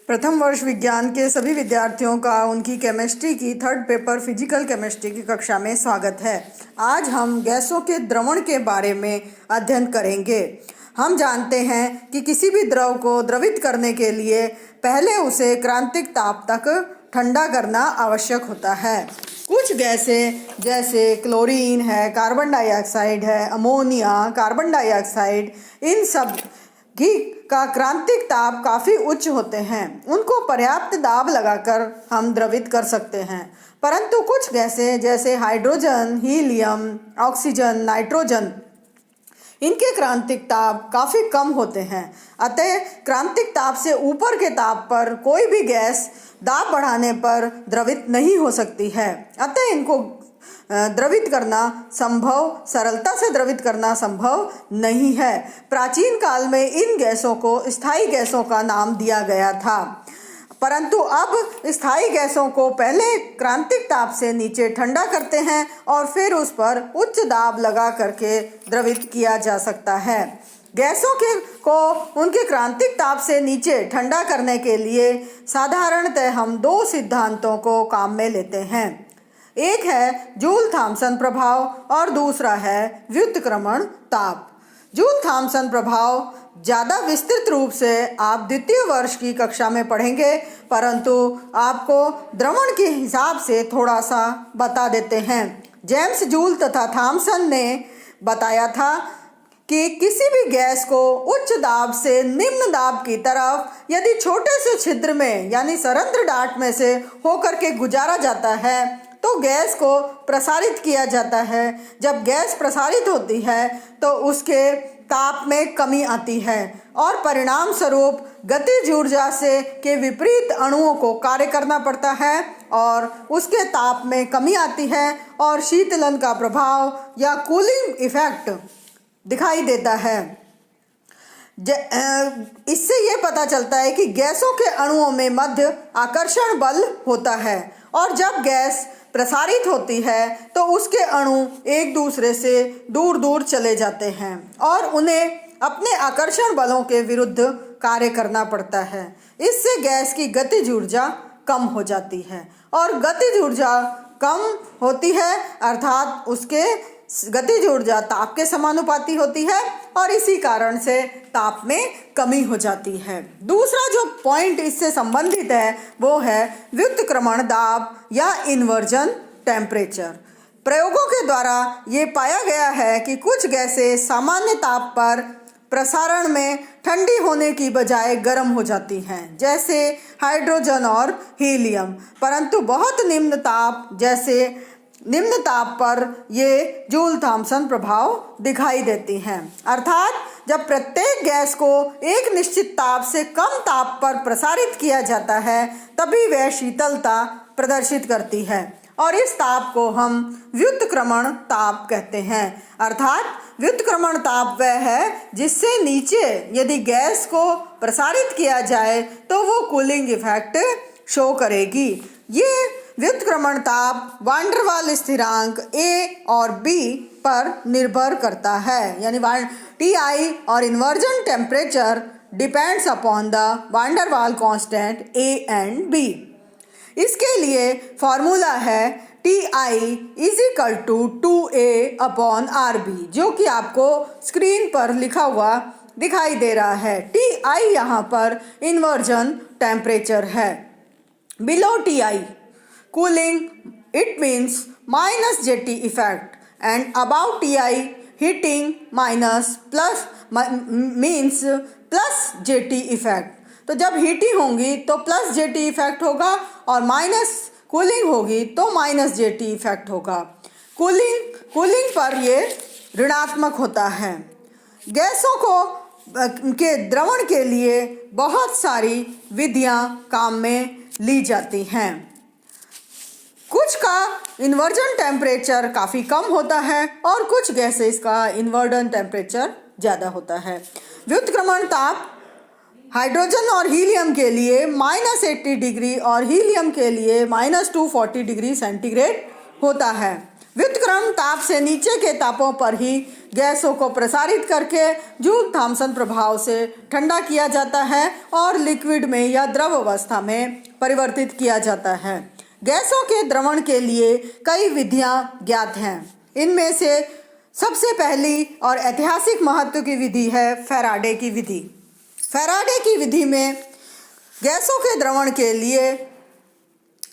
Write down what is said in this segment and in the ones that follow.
प्रथम वर्ष विज्ञान के सभी विद्यार्थियों का उनकी केमिस्ट्री की थर्ड पेपर फिजिकल केमिस्ट्री की कक्षा में स्वागत है। आज हम गैसों के द्रवण के बारे में अध्ययन करेंगे। हम जानते हैं कि किसी भी द्रव को द्रवित करने के लिए पहले उसे क्रांतिक ताप तक ठंडा करना आवश्यक होता है। कुछ गैसें जैसे क्लोरीन है, कार्बन डाइऑक्साइड है, अमोनिया, कार्बन डाइऑक्साइड, इन सब का क्रांतिक ताप काफ़ी उच्च होते हैं। उनको पर्याप्त दाब लगाकर हम द्रवित कर सकते हैं, परंतु कुछ गैसें जैसे हाइड्रोजन, हीलियम, ऑक्सीजन, नाइट्रोजन, इनके क्रांतिक ताप काफ़ी कम होते हैं। अतः क्रांतिक ताप से ऊपर के ताप पर कोई भी गैस दाब बढ़ाने पर द्रवित नहीं हो सकती है। अतः इनको द्रवित करना संभव, सरलता से द्रवित करना संभव नहीं है। प्राचीन काल में इन गैसों को स्थायी गैसों का नाम दिया गया था, परंतु अब स्थायी गैसों को पहले क्रांतिक ताप से नीचे ठंडा करते हैं और फिर उस पर उच्च दाब लगा करके द्रवित किया जा सकता है। गैसों को उनके क्रांतिक ताप से नीचे ठंडा करने के लिए साधारणतः हम दो सिद्धांतों को काम में लेते हैं। एक है जूल थॉम्सन प्रभाव और दूसरा है व्युत्क्रमण ताप। जूल थॉम्सन प्रभाव ज़्यादा विस्तृत रूप से आप द्वितीय वर्ष की कक्षा में पढ़ेंगे, परंतु आपको द्रवण के हिसाब से थोड़ा सा बता देते हैं। जेम्स जूल तथा थॉम्सन ने बताया था कि किसी भी गैस को उच्च दाब से निम्न दाब की तरफ यदि छोटे से छिद्र में यानी सरंध्र डाट में से होकर के गुजारा जाता है तो गैस को प्रसारित किया जाता है। जब गैस प्रसारित होती है तो उसके ताप में कमी आती है और परिणाम स्वरूप गतिज ऊर्जा से के विपरीत अणुओं को कार्य करना पड़ता है और उसके ताप में कमी आती है और शीतलन का प्रभाव या कूलिंग इफेक्ट दिखाई देता है। इससे ये पता चलता है कि गैसों के अणुओं में मध्य आकर्षण बल होता है और जब गैस प्रसारित होती है तो उसके अणु एक दूसरे से दूर दूर चले जाते हैं और उन्हें अपने आकर्षण बलों के विरुद्ध कार्य करना पड़ता है। इससे गैस की गतिज ऊर्जा कम हो जाती है और गतिज ऊर्जा कम होती है अर्थात उसके गतिज ऊर्जा ताप के समानुपाती होती है और इसी कारण से ताप में कमी हो जाती है। दूसरा जो पॉइंट इससे संबंधित है वो है व्युत्क्रमण दाब या इन्वर्जन टेम्परेचर। प्रयोगों के द्वारा ये पाया गया है कि कुछ गैसें सामान्य ताप पर प्रसारण में ठंडी होने की बजाय गर्म हो जाती हैं, जैसे हाइड्रोजन और हीलियम, परंतु बहुत निम्न ताप पर ये जूल थॉम्सन प्रभाव दिखाई देती हैं। अर्थात जब प्रत्येक गैस को एक निश्चित ताप से कम ताप पर प्रसारित किया जाता है तभी वह शीतलता प्रदर्शित करती है और इस ताप को हम व्युत्क्रमण ताप कहते हैं। अर्थात व्युत्क्रमण ताप वह है जिससे नीचे यदि गैस को प्रसारित किया जाए तो वो कूलिंग इफेक्ट शो करेगी। ये व्युत्क्रमण ताप वान डर वाल स्थिरांक ए और बी पर निर्भर करता है, यानी Ti और inversion temperature depends upon the one डर वाल कांस्टेंट ए एंड बी। इसके लिए फॉर्मूला है Ti is equal to 2A upon RB, जो कि आपको स्क्रीन पर लिखा हुआ दिखाई दे रहा है। Ti यहाँ पर इन्वर्जन टेम्परेचर है। Below Ti cooling, it means minus JT effect, and above Ti heating means plus JT effect। तो जब हीटिंग होगी तो प्लस JT इफेक्ट होगा और माइनस कूलिंग होगी तो माइनस JT इफेक्ट होगा। कूलिंग पर ये ऋणात्मक होता है। गैसों के द्रवण के लिए बहुत सारी विधियां काम में ली जाती हैं। कुछ का इन्वर्जन टेम्परेचर काफ़ी कम होता है और कुछ गैसेस का इन्वर्जन टेम्परेचर ज़्यादा होता है। व्युत्क्रमण ताप हाइड्रोजन और हीलियम के लिए -80 डिग्री और हीलियम के लिए -240 डिग्री सेंटीग्रेड होता है। व्युत्क्रम ताप से नीचे के तापों पर ही गैसों को प्रसारित करके जूल थॉम्सन प्रभाव से ठंडा किया जाता है और लिक्विड में या द्रव अवस्था में परिवर्तित किया जाता है। गैसों के द्रवण के लिए कई विधियां ज्ञात हैं। इनमें से सबसे पहली और ऐतिहासिक महत्व की विधि है फैराडे की विधि। फैराडे की विधि में गैसों के द्रवण के लिए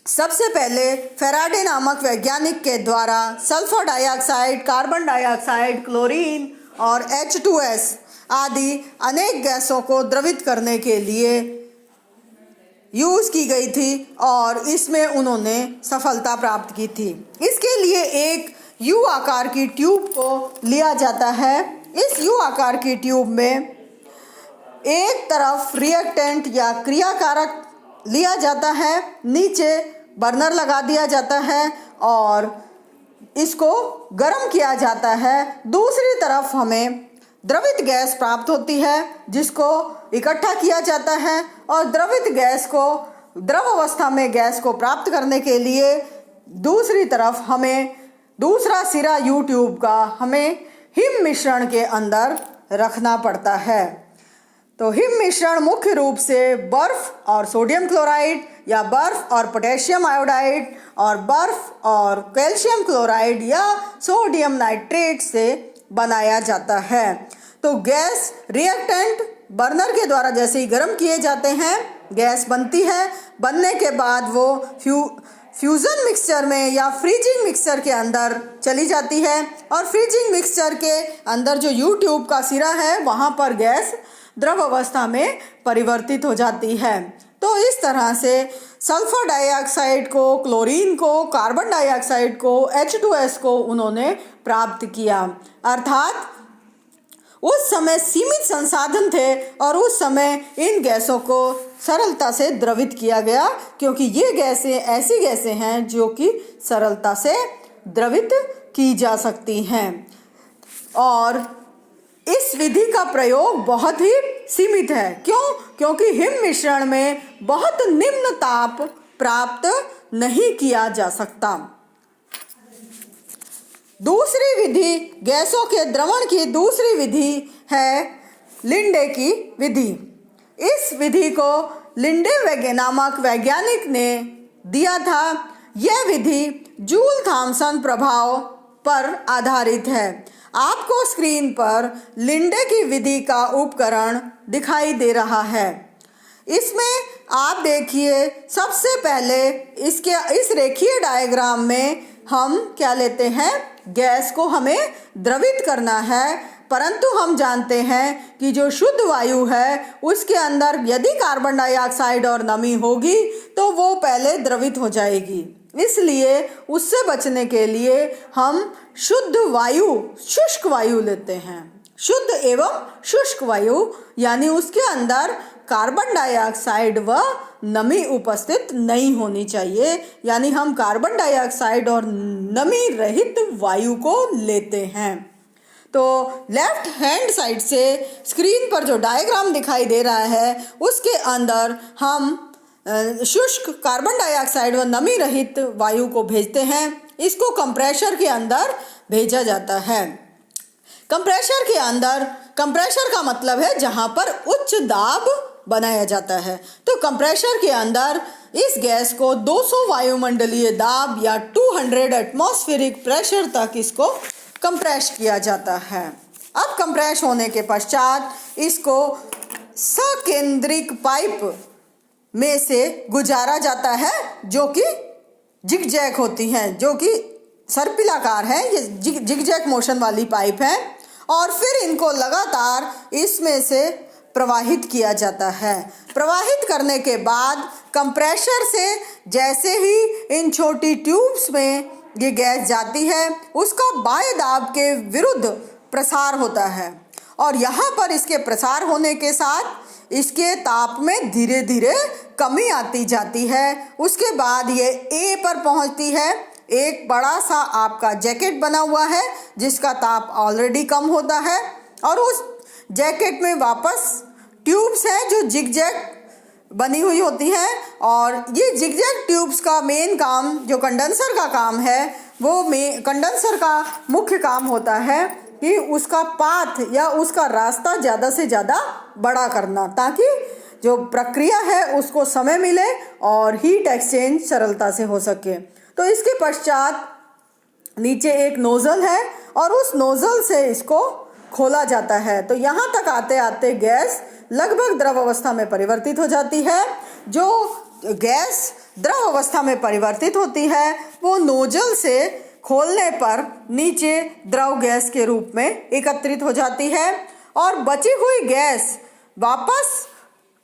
सबसे पहले फैराडे नामक वैज्ञानिक के द्वारा sulphur dioxide, carbon dioxide, chlorine और H2S आदि अनेक गैसों को द्रवित करने के लिए यूज़ की गई थी और इसमें उन्होंने सफलता प्राप्त की थी। इसके लिए एक यू आकार की ट्यूब को लिया जाता है। इस यू आकार की ट्यूब में एक तरफ रिएक्टेंट या क्रियाकारक लिया जाता है, नीचे बर्नर लगा दिया जाता है और इसको गर्म किया जाता है। दूसरी तरफ हमें द्रवित गैस प्राप्त होती है जिसको इकट्ठा किया जाता है और द्रवित गैस को द्रव अवस्था में गैस को प्राप्त करने के लिए दूसरी तरफ हमें दूसरा सिरा यू ट्यूब का हमें हिम मिश्रण के अंदर रखना पड़ता है। तो हिम मिश्रण मुख्य रूप से बर्फ और सोडियम क्लोराइड या बर्फ और पोटेशियम आयोडाइड और बर्फ और कैल्शियम क्लोराइड या सोडियम नाइट्रेट से बनाया जाता है। तो गैस रिएक्टेंट बर्नर के द्वारा जैसे ही गर्म किए जाते हैं गैस बनती है। बनने के बाद वो फ्यूज़न मिक्सचर में या फ्रीजिंग मिक्सचर के अंदर चली जाती है और फ्रीजिंग मिक्सचर के अंदर जो यू ट्यूब का सिरा है वहाँ पर गैस द्रव अवस्था में परिवर्तित हो जाती है। तो इस तरह से सल्फर डाइऑक्साइड को, क्लोरीन को, कार्बन डाइऑक्साइड को, H2S को उन्होंने प्राप्त किया। अर्थात उस समय सीमित संसाधन थे और उस समय इन गैसों को सरलता से द्रवित किया गया क्योंकि ये गैसें ऐसी गैसें हैं जो कि सरलता से द्रवित की जा सकती हैं और इस विधि का प्रयोग बहुत ही सीमित है। क्योंकि हिम मिश्रण में बहुत निम्न ताप प्राप्त नहीं किया जा सकता। दूसरी विधि गैसों के द्रवण की दूसरी विधि है लिंडे की विधि। इस विधि को लिंडे नामक वैज्ञानिक ने दिया था। यह विधि जूल थॉम्सन प्रभाव पर आधारित है। आपको स्क्रीन पर लिंडे की विधि का उपकरण दिखाई दे रहा है। इसमें आप देखिए सबसे पहले इस रेखीय डायग्राम में हम क्या लेते हैं, गैस को हमें द्रवित करना है, परंतु हम जानते हैं कि जो शुद्ध वायु है उसके अंदर यदि कार्बन डाइऑक्साइड और नमी होगी तो वो पहले द्रवित हो जाएगी। इसलिए उससे बचने के लिए हम शुद्ध वायु, शुष्क वायु लेते हैं। शुद्ध एवं शुष्क वायु यानी उसके अंदर कार्बन डाइऑक्साइड व नमी उपस्थित नहीं होनी चाहिए, यानी हम कार्बन डाइऑक्साइड और नमी रहित वायु को लेते हैं। तो लेफ्ट हैंड साइड से स्क्रीन पर जो डायग्राम दिखाई दे रहा है उसके अंदर हम शुष्क कार्बन डाइऑक्साइड व नमी रहित वायु को भेजते हैं। इसको कंप्रेसर के अंदर भेजा जाता है। कंप्रेसर के अंदर, कंप्रेसर का मतलब है जहां पर उच्च दाब बनाया जाता है। तो कंप्रेसर के अंदर इस गैस को 200 वायुमंडलीय दाब या 200 एटमॉस्फेरिक प्रेशर तक इसको कंप्रेस किया जाता है। अब कंप्रेस होने के पश्चात इसको सकेंद्रिक पाइप में से गुजारा जाता है जो कि जिगजैग होती हैं, जो कि सर्पिलाकार है। ये जिगजैग मोशन वाली पाइप है और फिर इनको लगातार इसमें से प्रवाहित किया जाता है। प्रवाहित करने के बाद कंप्रेसर से जैसे ही इन छोटी ट्यूब्स में ये गैस जाती है उसका बाएं दाब के विरुद्ध प्रसार होता है और यहाँ पर इसके प्रसार होने के साथ इसके ताप में धीरे धीरे कमी आती जाती है। उसके बाद ये ए पर पहुँचती है। एक बड़ा सा आपका जैकेट बना हुआ है जिसका ताप ऑलरेडी कम होता है और उस जैकेट में वापस ट्यूब्स हैं जो जिगजैग बनी हुई होती हैं। और ये जिगजैग ट्यूब्स का मेन काम, जो कंडेंसर का काम है, वो कंडेंसर का मुख्य काम होता है कि उसका पाथ या उसका रास्ता ज़्यादा से ज़्यादा बड़ा करना, ताकि जो प्रक्रिया है उसको समय मिले और हीट एक्सचेंज सरलता से हो सके। तो इसके पश्चात नीचे एक नोज़ल है और उस नोज़ल से इसको खोला जाता है। तो यहाँ तक आते आते गैस लगभग द्रव अवस्था में परिवर्तित हो जाती है। जो गैस द्रव अवस्था में परिवर्तित होती है वो नोजल से खोलने पर नीचे द्रव गैस के रूप में एकत्रित हो जाती है और बची हुई गैस वापस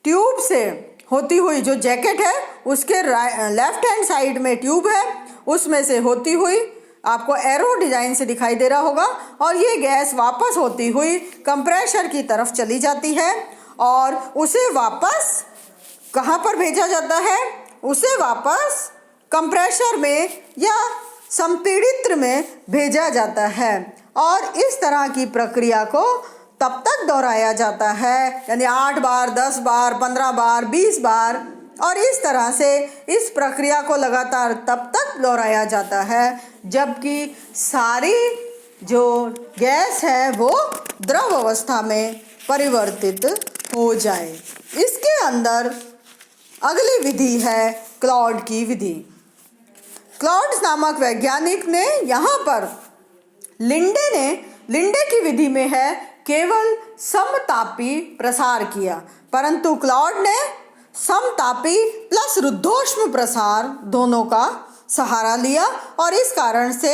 ट्यूब से होती हुई, जो जैकेट है उसके लेफ्ट हैंड साइड में ट्यूब है, उसमें से होती हुई, आपको एरो डिजाइन से दिखाई दे रहा होगा, और ये गैस वापस होती हुई कंप्रेसर की तरफ चली जाती है और उसे वापस कहाँ पर भेजा जाता है? उसे वापस कंप्रेसर में या संपीड़ित्र में भेजा जाता है। और इस तरह की प्रक्रिया को तब तक दोहराया जाता है, यानी 8 बार, 10 बार, 15 बार, 20 बार, और इस तरह से इस प्रक्रिया को लगातार तब तक दोहराया जाता है जबकि सारी जो गैस है वो द्रव अवस्था में परिवर्तित हो जाए। इसके अंदर अगली विधि है क्लॉड की विधि। क्लॉड नामक वैज्ञानिक ने यहाँ पर लिंडे की विधि में है केवल समतापी प्रसार किया, परंतु क्लॉड ने समतापी प्लस रुद्धोष्म प्रसार दोनों का सहारा लिया और इस कारण से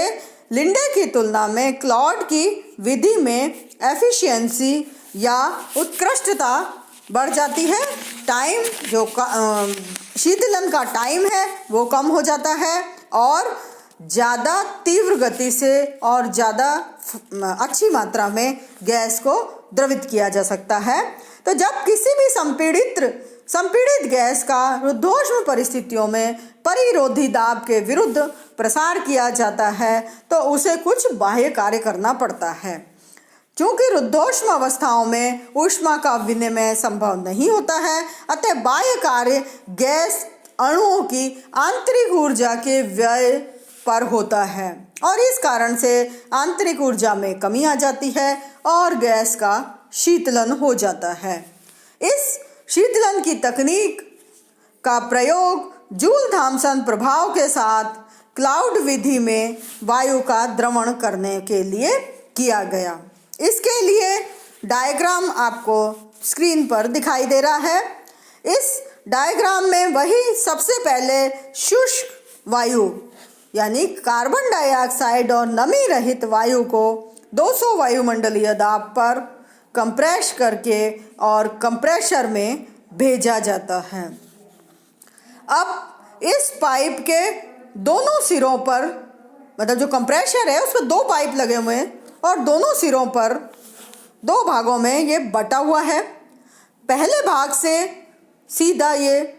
लिंडे की तुलना में क्लॉड की विधि में एफिशिएंसी या उत्कृष्टता बढ़ जाती है। टाइम, जो शीतलन का टाइम है वो कम हो जाता है और ज़्यादा तीव्र गति से और ज़्यादा अच्छी मात्रा में गैस को द्रवित किया जा सकता है। तो जब किसी भी संपीड़ित गैस का रुद्धोष्म परिस्थितियों में परिरोधी दाब के विरुद्ध प्रसार किया जाता है तो उसे कुछ बाह्य कार्य करना पड़ता है। क्योंकि रुद्धोष्म अवस्थाओं में ऊष्मा का विनिमय संभव नहीं होता है, अतः बाह्य कार्य गैस अणुओं की आंतरिक ऊर्जा के व्यय पर होता है और इस कारण से आंतरिक ऊर्जा में कमी आ जाती है और गैस का शीतलन हो जाता है। इस शीतलन की तकनीक का प्रयोग जूल थॉम्सन प्रभाव के साथ क्लाउड विधि में वायु का द्रवण करने के लिए किया गया। इसके लिए डायग्राम आपको स्क्रीन पर दिखाई दे रहा है। इस डायग्राम में वही सबसे पहले शुष्क वायु यानी कार्बन डाइऑक्साइड और नमी रहित वायु को 200 वायुमंडलीय दाब पर कंप्रेस करके और कंप्रेसर में भेजा जाता है। अब इस पाइप के दोनों सिरों पर, मतलब जो कंप्रेसर है उसमें 2 पाइप लगे हुए हैं और दोनों सिरों पर 2 भागों में ये बटा हुआ है। पहले भाग से सीधा ये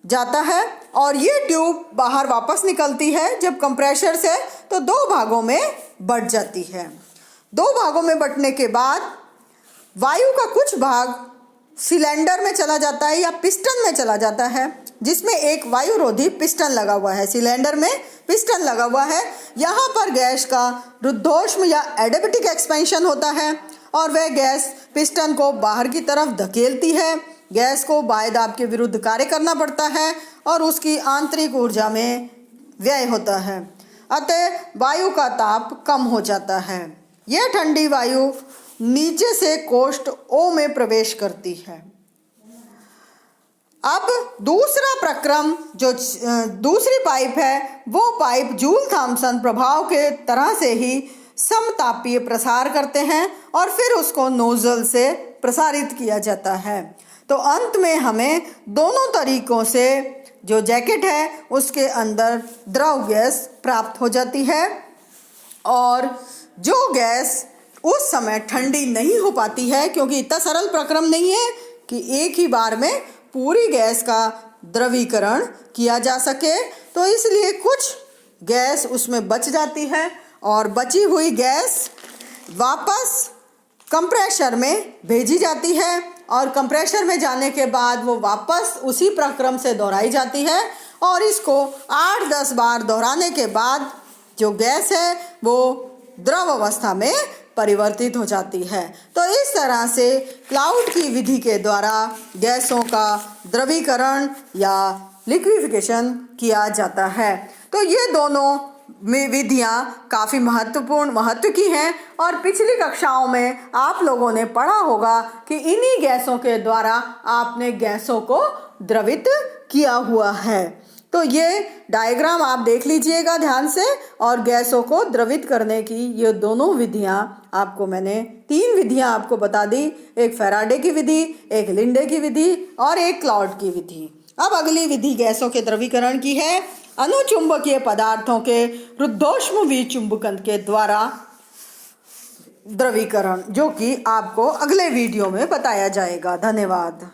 जाता है और ये ट्यूब बाहर वापस निकलती है जब कंप्रेसर से, तो 2 भागों में बट जाती है। 2 भागों में बटने के बाद वायु का कुछ भाग सिलेंडर में चला जाता है या पिस्टन में चला जाता है, जिसमें एक वायुरोधी पिस्टन लगा हुआ है। सिलेंडर में पिस्टन लगा हुआ है। यहाँ पर गैस का रुद्धोष्म या एडियाबैटिक एक्सपेंशन होता है और वह गैस पिस्टन को बाहर की तरफ धकेलती है। गैस को बाह्य दाब के विरुद्ध कार्य करना पड़ता है और उसकी आंतरिक ऊर्जा में व्यय होता है, अतः वायु का ताप कम हो जाता है। यह ठंडी वायु नीचे से कोष्ठ O में प्रवेश करती है। अब दूसरा प्रक्रम, जो दूसरी पाइप है, वो पाइप जूल थॉम्सन प्रभाव के तरह से ही समतापीय प्रसार करते हैं और फिर उसको नोजल से प्रसारित किया जाता है। तो अंत में हमें दोनों तरीकों से जो जैकेट है उसके अंदर द्रव गैस प्राप्त हो जाती है और जो गैस उस समय ठंडी नहीं हो पाती है, क्योंकि इतना सरल प्रक्रम नहीं है कि एक ही बार में पूरी गैस का द्रवीकरण किया जा सके, तो इसलिए कुछ गैस उसमें बच जाती है और बची हुई गैस वापस कंप्रेसर में भेजी जाती है और कंप्रेसर में जाने के बाद वो वापस उसी प्रक्रम से दोहराई जाती है और इसको 8-10 बार दोहराने के बाद जो गैस है वो द्रव अवस्था में परिवर्तित हो जाती है। तो इस तरह से क्लाउड की विधि के द्वारा गैसों का द्रवीकरण या लिक्विफिकेशन किया जाता है। तो ये दोनों विधियाँ काफ़ी महत्व की हैं और पिछली कक्षाओं में आप लोगों ने पढ़ा होगा कि इन्हीं गैसों के द्वारा आपने गैसों को द्रवित किया हुआ है। तो ये डायग्राम आप देख लीजिएगा ध्यान से, और गैसों को द्रवित करने की ये दोनों विधियाँ आपको मैंने 3 विधियाँ आपको बता दी, एक फैराडे की विधि, एक लिंडे की विधि और एक क्लाउड की विधि। अब अगली विधि गैसों के द्रवीकरण की है अनुचुंबकीय पदार्थों के रुद्धोष्म विचुंबकन के द्वारा द्रवीकरण, जो कि आपको अगले वीडियो में बताया जाएगा। धन्यवाद।